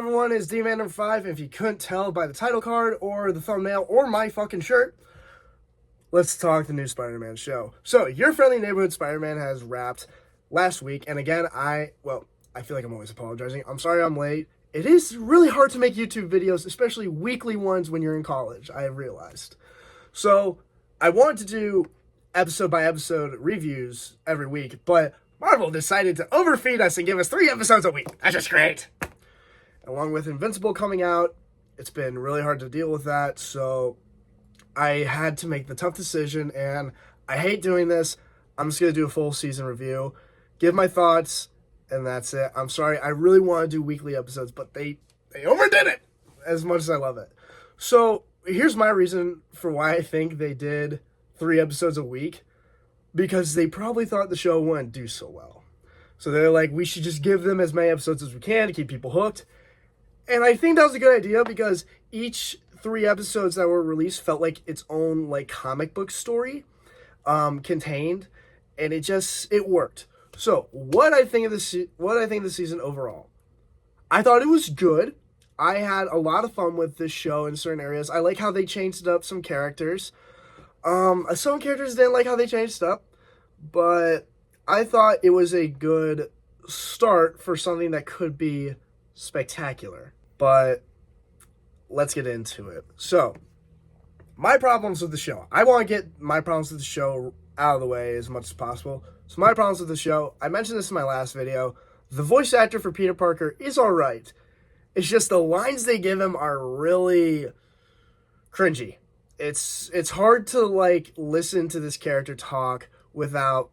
everyone? It's D-Man number 5. If you couldn't tell by the title card or the thumbnail or my fucking shirt, let's talk the new Spider-Man show. So, Your Friendly Neighborhood Spider-Man has wrapped last week. And again, I feel like I'm always apologizing. I'm sorry I'm late. It is really hard to make YouTube videos, especially weekly ones when you're in college, I have realized. So, I wanted to do episode by episode reviews every week, but Marvel decided to overfeed us and give us 3 episodes a week. That's just great. Along with Invincible coming out, it's been really hard to deal with that, so I had to make the tough decision, and I hate doing this. I'm just going to do a full season review, give my thoughts, and that's it. I'm sorry, I really want to do weekly episodes, but they overdid it as much as I love it. So here's my reason for why I think they did 3 episodes a week, because they probably thought the show wouldn't do so well. So they're like, we should just give them as many episodes as we can to keep people hooked. And I think that was a good idea, because each 3 episodes that were released felt like its own like comic book story contained, and it worked. So what I think of the season overall, I thought it was good. I had a lot of fun with this show in certain areas. I like how they changed up some characters. Some characters didn't like how they changed up, but I thought it was a good start for something that could be spectacular. But let's get into it. So, my problems with the show. I want to get my problems with the show out of the way as much as possible. So my problems with the show, I mentioned this in my last video. The voice actor for Peter Parker is alright. It's just the lines they give him are really cringy. It's hard to like listen to this character talk without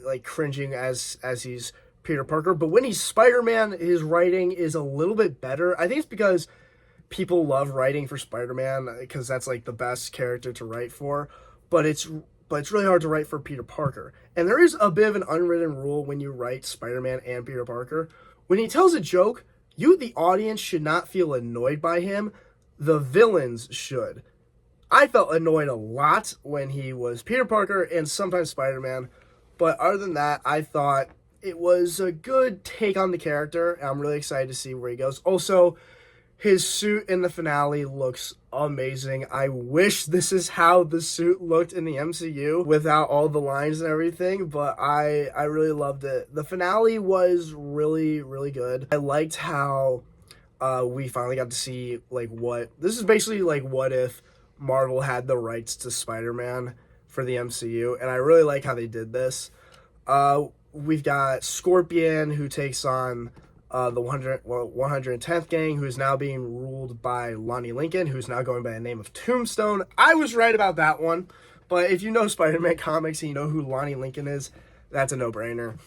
like cringing as he's Peter Parker. But when he's Spider-Man, his writing is a little bit better. I think it's because people love writing for Spider-Man, because that's like the best character to write for. But it's really hard to write for Peter Parker. And there is a bit of an unwritten rule when you write Spider-Man and Peter Parker. When he tells a joke, you, the audience, should not feel annoyed by him. The villains should. I felt annoyed a lot when he was Peter Parker and sometimes Spider-Man. But other than that, I thought it was a good take on the character. And I'm really excited to see where he goes. Also, his suit in the finale looks amazing. I wish this is how the suit looked in the MCU without all the lines and everything, but I really loved it. The finale was really, really good. I liked how we finally got to see like this is basically like what if Marvel had the rights to Spider-Man for the MCU, and I really like how they did this. We've got Scorpion, who takes on the 110th gang, who is now being ruled by Lonnie Lincoln, who's now going by the name of Tombstone. I was right about that one, but if you know Spider-Man comics and you know who Lonnie Lincoln is, that's a no-brainer.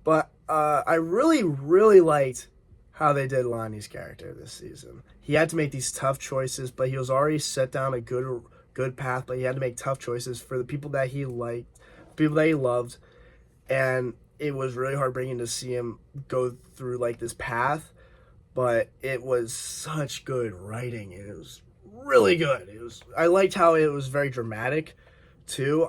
But I really, really liked how they did Lonnie's character this season. He had to make these tough choices, but he was already set down a good path, but he had to make tough choices for the people that he liked, people that he loved, and it was really heartbreaking to see him go through like this path, but it was such good writing. It was really good. I liked how it was very dramatic too.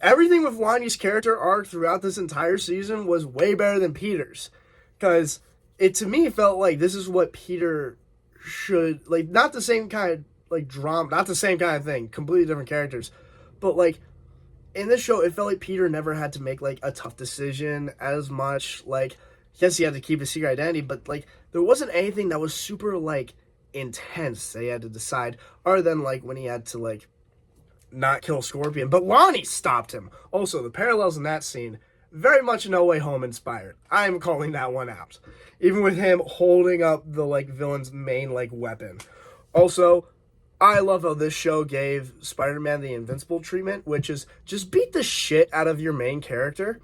Everything with Lonnie's character arc throughout this entire season was way better than Peter's, because it to me felt like this is what Peter should like. Not the same kind of like drama, not the same kind of thing. Completely different characters, but like. In this show, it felt like Peter never had to make, like, a tough decision as much. Like, yes, he had to keep his secret identity, but, like, there wasn't anything that was super, like, intense that he had to decide, other than, like, when he had to, like, not kill Scorpion. But Lonnie stopped him. Also, the parallels in that scene, very much No Way Home inspired. I am calling that one out. Even with him holding up the, like, villain's main, like, weapon. Also, I love how this show gave Spider-Man the Invincible treatment, which is just beat the shit out of your main character.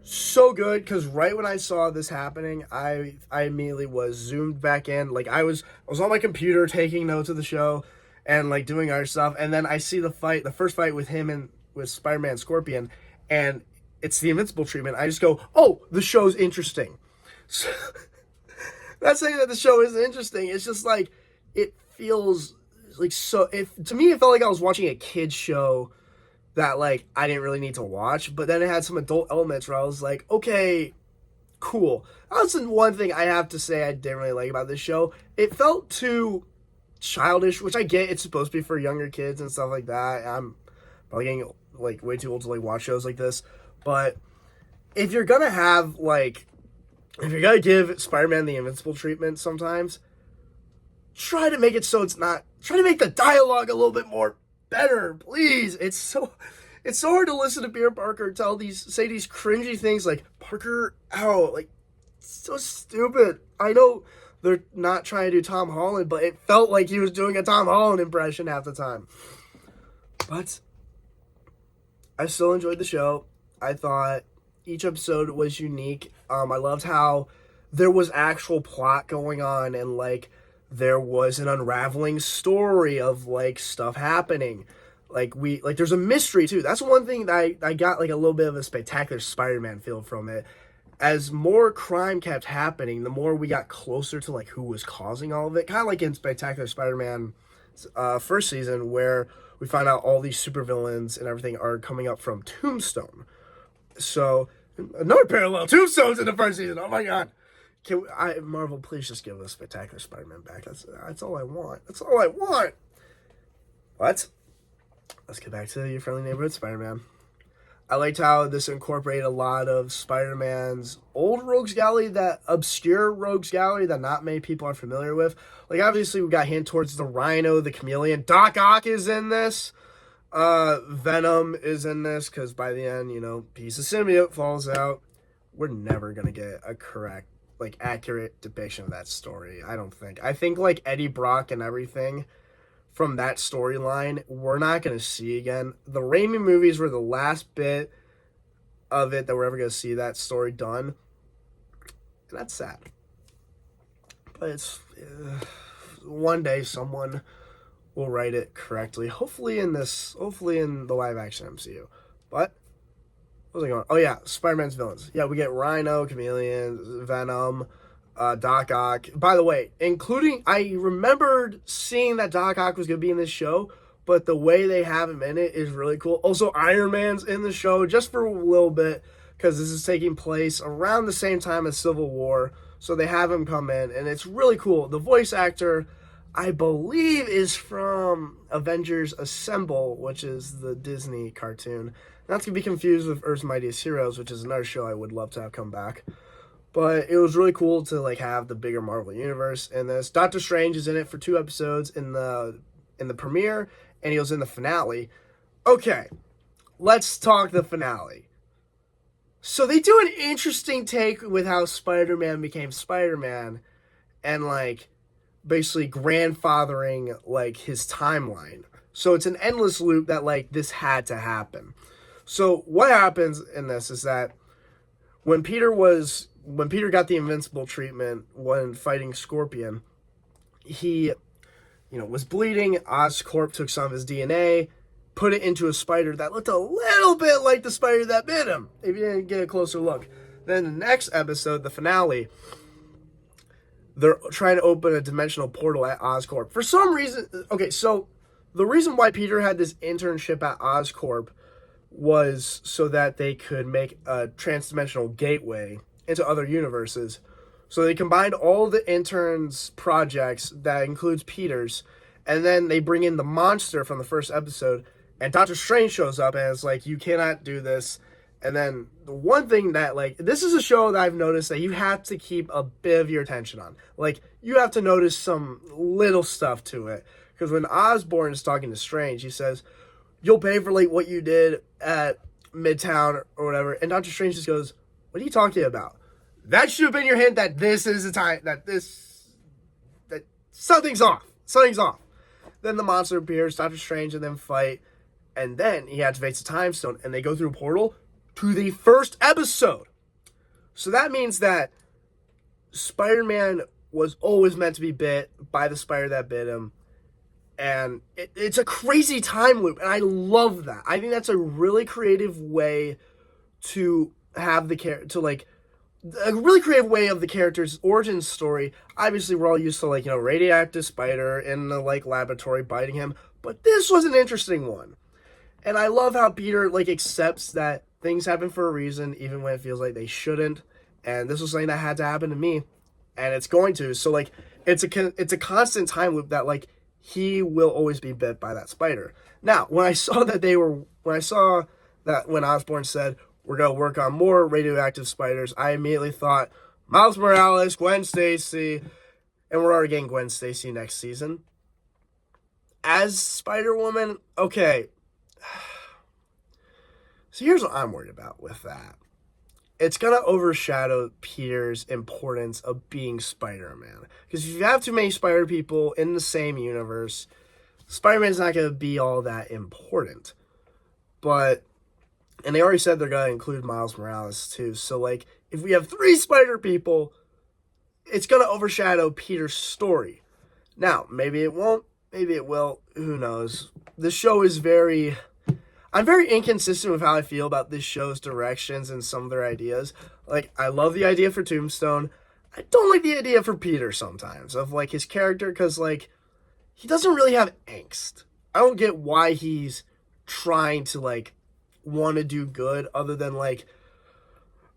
So good, because right when I saw this happening, I immediately was zoomed back in. Like, I was on my computer taking notes of the show and, like, doing other stuff, and then I see the first fight with him and with Spider-Man and Scorpion, and it's the Invincible treatment. I just go, oh, the show's interesting. So, not saying that the show isn't interesting. It's just, like, it feels... like, so to me it felt like I was watching a kid's show that like I didn't really need to watch, but then it had some adult elements where I was like, okay, cool. That's one thing I have to say I didn't really like about this show. It felt too childish, which I get. It's supposed to be for younger kids and stuff like that. I'm probably getting like way too old to like watch shows like this. But if you're gonna have like, if you're gonna give Spider-Man the Invincible treatment, sometimes try to make it so it's not. Try to make the dialogue a little bit more better, please. It's so hard to listen to Peter Parker say these cringy things like Parker out, like so stupid. I know they're not trying to do Tom Holland, but it felt like he was doing a Tom Holland impression half the time. But I still enjoyed the show. I thought each episode was unique. I loved how there was actual plot going on and like there was an unraveling story of like stuff happening. Like there's a mystery too. That's one thing that I got like a little bit of a Spectacular Spider-Man feel from it. As more crime kept happening, the more we got closer to like who was causing all of it. Kind of like in Spectacular Spider-Man first season, where we find out all these supervillains and everything are coming up from Tombstone. So another parallel, Tombstone's in the first season. Oh my god! Marvel, please just give us Spectacular Spider-Man back. That's all I want. That's all I want. What? Let's get back to Your Friendly Neighborhood Spider-Man. I liked how this incorporated a lot of Spider-Man's old rogues gallery, that obscure rogues gallery that not many people are familiar with. Like, obviously, we got hint towards the Rhino, the Chameleon. Doc Ock is in this. Venom is in this, because by the end, you know, piece of symbiote falls out. We're never going to get a correct, like, accurate depiction of that story, I don't think. I think, like, Eddie Brock and everything from that storyline, we're not going to see again. The Raimi movies were the last bit of it that we're ever going to see that story done. And that's sad. But it's... one day someone will write it correctly. Hopefully in the live-action MCU. But... what was I going? Oh, yeah. Spider-Man's villains. Yeah, we get Rhino, Chameleon, Venom... Doc Ock. By the way, I remembered seeing that Doc Ock was going to be in this show, but the way they have him in it is really cool. Also, Iron Man's in the show just for a little bit, because this is taking place around the same time as Civil War, so they have him come in, and it's really cool. The voice actor, I believe, is from Avengers Assemble, which is the Disney cartoon. Not to be confused with Earth's Mightiest Heroes, which is another show I would love to have come back. But it was really cool to like have the bigger Marvel universe in this. Doctor Strange is in it for 2 episodes in the premiere, and he was in the finale. Okay, let's talk the finale. So they do an interesting take with how Spider-Man became Spider-Man, and like basically grandfathering like his timeline. So it's an endless loop that like this had to happen. So what happens in this is that when Peter got the Invincible treatment when fighting Scorpion, he, was bleeding. Oscorp took some of his DNA, put it into a spider that looked a little bit like the spider that bit him, if you didn't get a closer look. Then the next episode, the finale, they're trying to open a dimensional portal at Oscorp. For some reason, okay, so the reason why Peter had this internship at Oscorp was so that they could make a transdimensional gateway into other universes. So they combined all the interns' projects, that includes Peter's, and then they bring in the monster from the first episode, and Doctor Strange shows up and it's like, you cannot do this. And then the one thing that, like, this is a show that I've noticed that you have to keep a bit of your attention on. Like, you have to notice some little stuff to it. Because when Osborn is talking to Strange, he says, you'll pay for, like, what you did at Midtown or whatever. And Doctor Strange just goes, what are you talking about? That should have been your hint that this is the time, that something's off. Something's off. Then the monster appears, Doctor Strange and them fight, and then he activates the Time Stone, and they go through a portal to the first episode. So that means that Spider-Man was always meant to be bit by the spider that bit him, and it's a crazy time loop, and I love that. I think that's a really creative way to have a really creative way of the character's origin story. Obviously, we're all used to, radioactive spider in the, laboratory biting him. But this was an interesting one. And I love how Peter, accepts that things happen for a reason, even when it feels like they shouldn't. And this was something that had to happen to me, and it's going to. So like, it's a constant time loop that like he will always be bit by that spider. Now, when I saw that when Osborn said we're gonna work on more radioactive spiders, I immediately thought Miles Morales, Gwen Stacy, and we're already getting Gwen Stacy next season as Spider-Woman. Okay, so here's what I'm worried about with that. It's going to overshadow Peter's importance of being Spider-Man. Because if you have too many Spider people in the same universe, Spider-Man's not going to be all that important. But, and they already said they're going to include Miles Morales too. So, like, if we have 3 Spider people, it's going to overshadow Peter's story. Now, maybe it won't. Maybe it will. Who knows? The show is I'm very inconsistent with how I feel about this show's directions and some of their ideas. Like, I love the idea for Tombstone. I don't like the idea for Peter sometimes, of, like, his character, because, like, he doesn't really have angst. I don't get why he's trying to, like, want to do good, other than, like,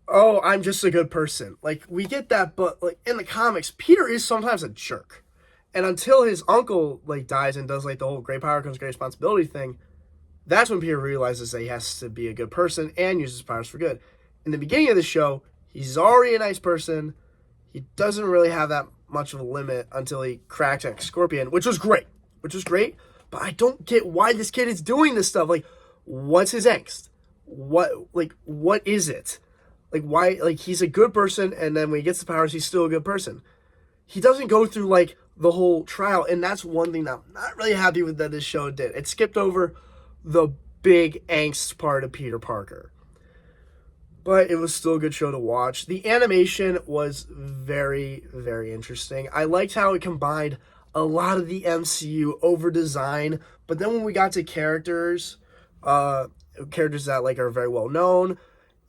oh, I'm just a good person. Like, we get that, but, like, in the comics, Peter is sometimes a jerk. And until his uncle, like, dies and does, like, the whole great power comes great responsibility thing, that's when Peter realizes that he has to be a good person and use his powers for good. In the beginning of the show, he's already a nice person. He doesn't really have that much of a limit until he cracked at Scorpion, which was great. But I don't get why this kid is doing this stuff. Like, what's his angst? What is it? Like, why? Like, he's a good person, and then when he gets the powers, he's still a good person. He doesn't go through, like, the whole trial, and that's one thing that I'm not really happy with that this show did. It skipped over the big angst part of Peter Parker. But it was still a good show to watch. The animation was very, very interesting. I liked how it combined a lot of the MCU over design, but then when we got to characters that like are very well known,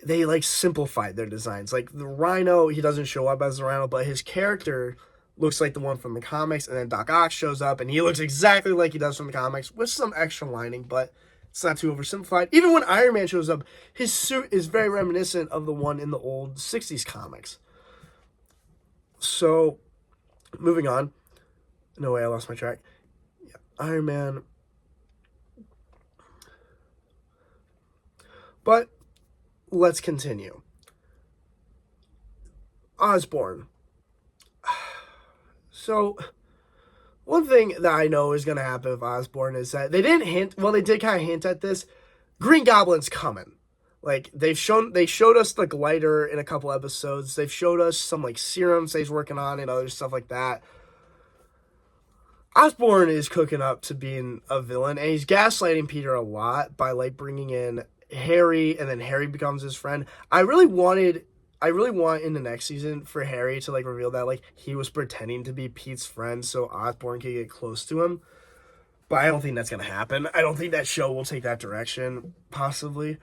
they like simplified their designs. Like the Rhino, he doesn't show up as the Rhino, but his character looks like the one from the comics, and then Doc Ock shows up, and he looks exactly like he does from the comics, with some extra lining, but it's not too oversimplified. Even when Iron Man shows up, his suit is very reminiscent of the one in the old 60s comics. So, moving on. No way, I lost my track. Yeah, Iron Man. But, let's continue. Osborn. So, one thing that I know is going to happen with Osborn is that they didn't hint, well, they did kind of hint at this. Green Goblin's coming. Like, they showed us the glider in a couple episodes. They've showed us some, like, serums he's working on and other stuff like that. Osborn is cooking up to being a villain, and he's gaslighting Peter a lot by, like, bringing in Harry, and then Harry becomes his friend. I really want in the next season for Harry to, like, reveal that, like, he was pretending to be Pete's friend so Osborn could get close to him. But I don't think that's going to happen. I don't think that show will take that direction, possibly.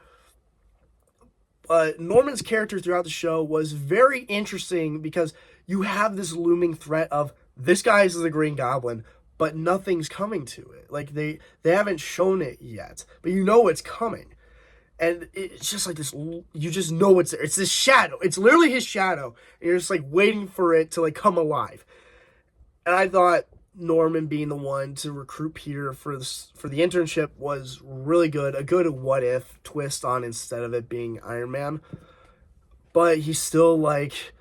But Norman's character throughout the show was very interesting because you have this looming threat of this guy is the Green Goblin, but nothing's coming to it. Like, they haven't shown it yet, but you know it's coming. And it's just like this, you just know it's there. It's this shadow. It's literally his shadow. And you're just like waiting for it to like come alive. And I thought Norman being the one to recruit Peter for the internship was really good. A good what if twist on instead of it being Iron Man. But he's still like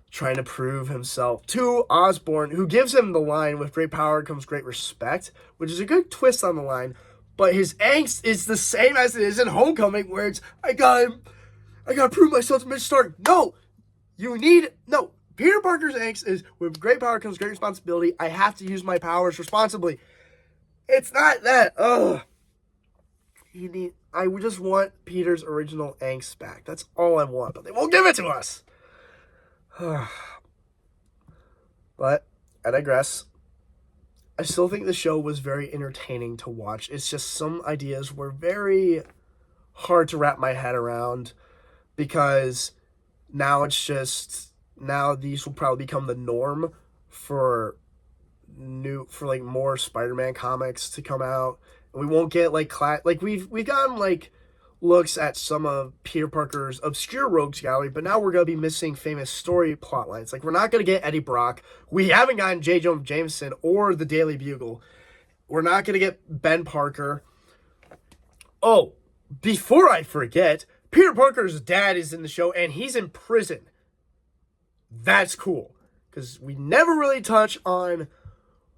trying to prove himself to Osborn, who gives him the line, with great power comes great respect, which is a good twist on the line. But his angst is the same as it is in Homecoming, where it's, I gotta prove myself to Mr. Stark. No! Peter Parker's angst is, with great power comes great responsibility. I have to use my powers responsibly. It's not that. Ugh. I just want Peter's original angst back. That's all I want, but they won't give it to us. But, I digress. I still think the show was very entertaining to watch. It's just some ideas were very hard to wrap my head around, because now these will probably become the norm for more Spider-Man comics to come out. And we won't get like we've gotten like looks at some of Peter Parker's obscure rogues gallery, but now we're going to be missing famous story plot lines. Like, we're not going to get Eddie Brock. We haven't gotten J. Jonah Jameson or the Daily Bugle. We're not going to get Ben Parker. Oh, before I forget, Peter Parker's dad is in the show, and he's in prison. That's cool, because we never really touch on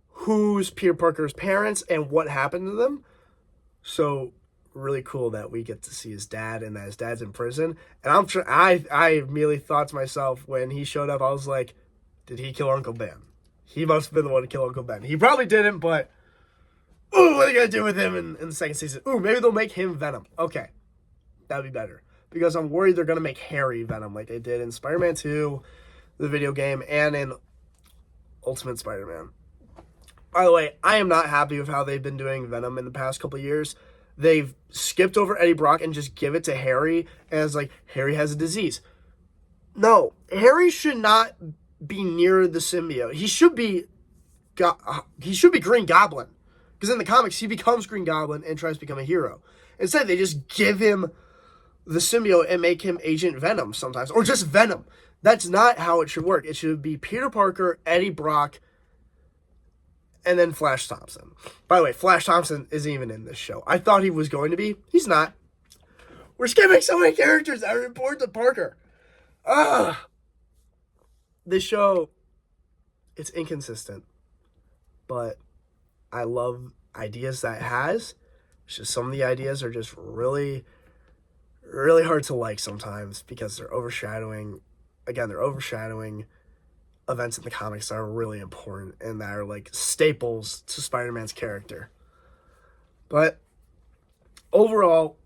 who's Peter Parker's parents and what happened to them. So really cool that we get to see his dad and that his dad's in prison. And I'm sure I immediately thought to myself when he showed up, I was like, did he kill Uncle Ben? He must have been the one to kill Uncle Ben. He probably didn't, but ooh, what are they gonna do with him in the second season? Ooh, maybe they'll make him Venom. Okay, that'd be better, because I'm worried they're gonna make Harry Venom like they did in Spider-Man 2, the video game, and in Ultimate Spider-Man. By the way, I am not happy with how they've been doing Venom in the past couple of years. They've skipped over Eddie Brock and just give it to Harry as like, Harry has a disease. No, Harry should not be near the symbiote. He should be Green Goblin, because in the comics he becomes Green Goblin and tries to become a hero. Instead, they just give him the symbiote and make him Agent Venom sometimes, or just Venom. That's not how it should work. It should be Peter Parker, Eddie Brock, and then Flash Thompson. By the way, Flash Thompson isn't even in this show. I thought he was going to be. He's not. We're skipping so many characters that are important to Parker. This show, it's inconsistent, but I love ideas that it has. It's just some of the ideas are just really, really hard to like sometimes, because they're overshadowing events in the comics that are really important and that are like staples to Spider-Man's character. But overall,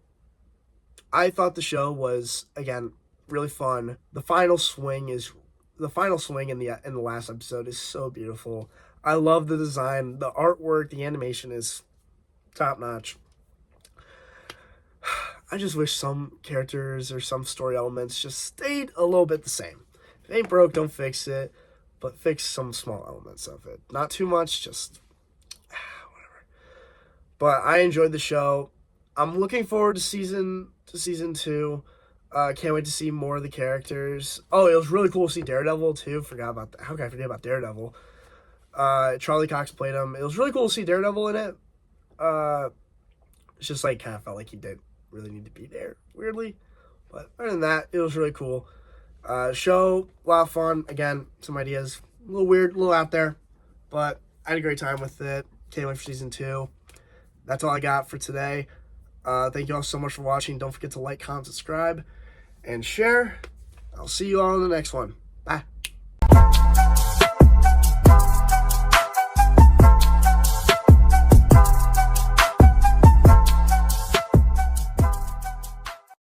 I thought the show was, again, really fun. The final swing in the last episode is so beautiful. I love the design, the artwork, the animation is top notch. I just wish some characters or some story elements just stayed a little bit the same. If it ain't broke, don't fix it, but fix some small elements of it. Not too much, just whatever. But I enjoyed the show. I'm looking forward to season 2. Can't wait to see more of the characters. Oh, it was really cool to see Daredevil too. Forgot about that. How can I forget about Daredevil? Charlie Cox played him. It was really cool to see Daredevil in it. It's just like kind of felt like he didn't really need to be there, weirdly. But other than that, it was really cool. Show, a lot of fun. Again, some ideas, a little weird, a little out there, but I had a great time with it. Can't wait for season 2. That's all I got for today. Thank you all so much for watching. Don't forget to like, comment, subscribe, and share. I'll see you all in the next one. Bye.